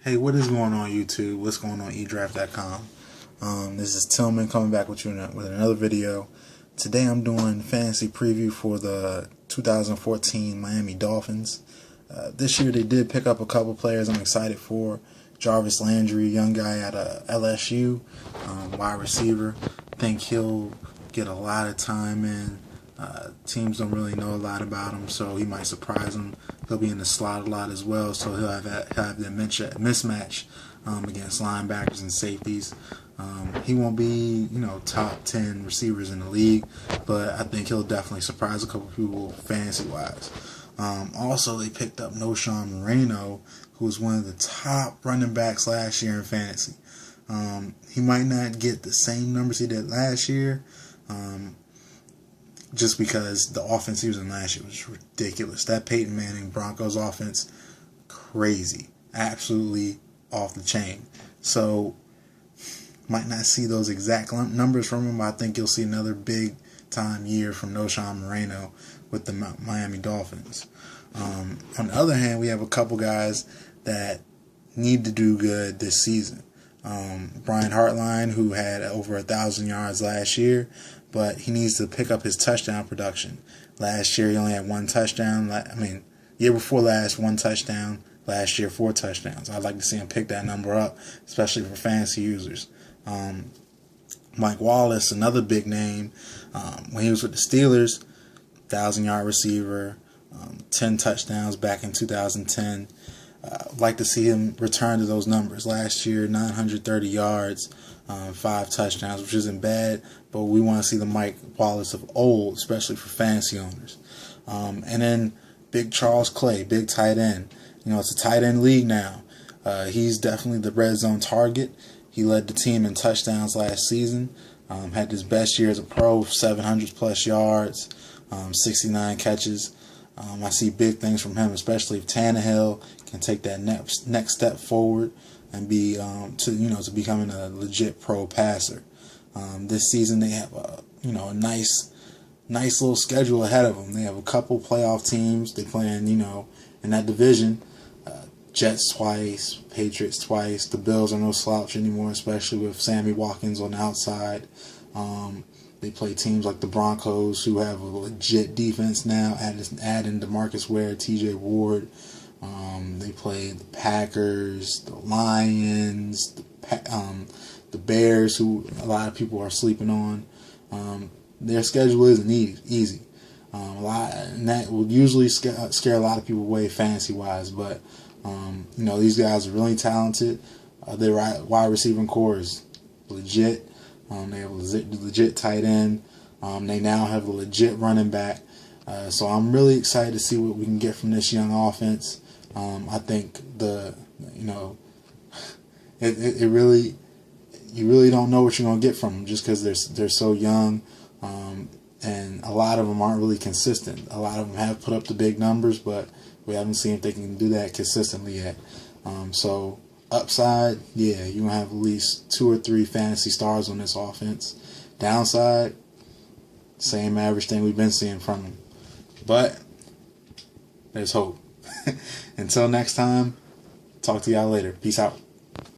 Hey, what is going on YouTube? What's going on eDraft.com? This is Tillman coming back with you with another video. Today I'm doing fantasy preview for the 2014 Miami Dolphins. This year they did pick up a couple players I'm excited for. Jarvis Landry, young guy out of LSU, wide receiver. I think he'll get a lot of time in. Teams don't really know a lot about him, so he might surprise them. He'll be in the slot a lot as well, so he'll have that mismatch against linebackers and safeties. He won't be, top 10 receivers in the league, but I think he'll definitely surprise a couple people fantasy-wise. Also, they picked up Knowshon Moreno, who was one of the top running backs last year in fantasy. He might not get the same numbers he did last year, just because the offense he was in last year was ridiculous. That Peyton Manning Broncos offense, crazy. Absolutely off the chain. So, might not see those exact numbers from him, but I think you'll see another big-time year from Knowshon Moreno with the Miami Dolphins. On the other hand, we have a couple guys that need to do good this season. Brian Hartline, who had over 1,000 yards last year, but he needs to pick up his touchdown production. Last year he only had one touchdown. Year before last, one touchdown. Last year, 4 touchdowns. I'd like to see him pick that number up, especially for fantasy users. Mike Wallace, another big name. When he was with the Steelers, 1,000-yard receiver, 10 touchdowns back in 2010. I'd like to see him return to those numbers. Last year, 930 yards, 5 touchdowns, which isn't bad, but we want to see the Mike Wallace of old, especially for fantasy owners. And then Big Charles Clay, big tight end. It's a tight end league now. He's definitely the red zone target. He led the team in touchdowns last season. Had his best year as a pro, 700 plus yards, 69 catches. I see big things from him, especially if Tannehill can take that next step forward and be to becoming a legit pro passer. This season they have a nice little schedule ahead of them. They have a couple playoff teams. They playing in that division. Jets twice, Patriots twice. The Bills are no slouch anymore, especially with Sammy Watkins on the outside. They play teams like the Broncos, who have a legit defense now, adding DeMarcus Ware, TJ Ward. They play the Packers, the Lions, the Bears, who a lot of people are sleeping on. Their schedule isn't easy. And that will usually scare a lot of people away fantasy-wise, but these guys are really talented. Their wide receiving core is legit. They have a legit tight end. They now have a legit running back. So I'm really excited to see what we can get from this young offense. I think you really don't know what you're gonna get from them just because they're so young, and a lot of them aren't really consistent. A lot of them have put up the big numbers, but we haven't seen if they can do that consistently yet. So upside, yeah, you're gonna have at least 2 or 3 fantasy stars on this offense. Downside, same average thing we've been seeing from them. But there's hope. Until next time, talk to y'all later. Peace out.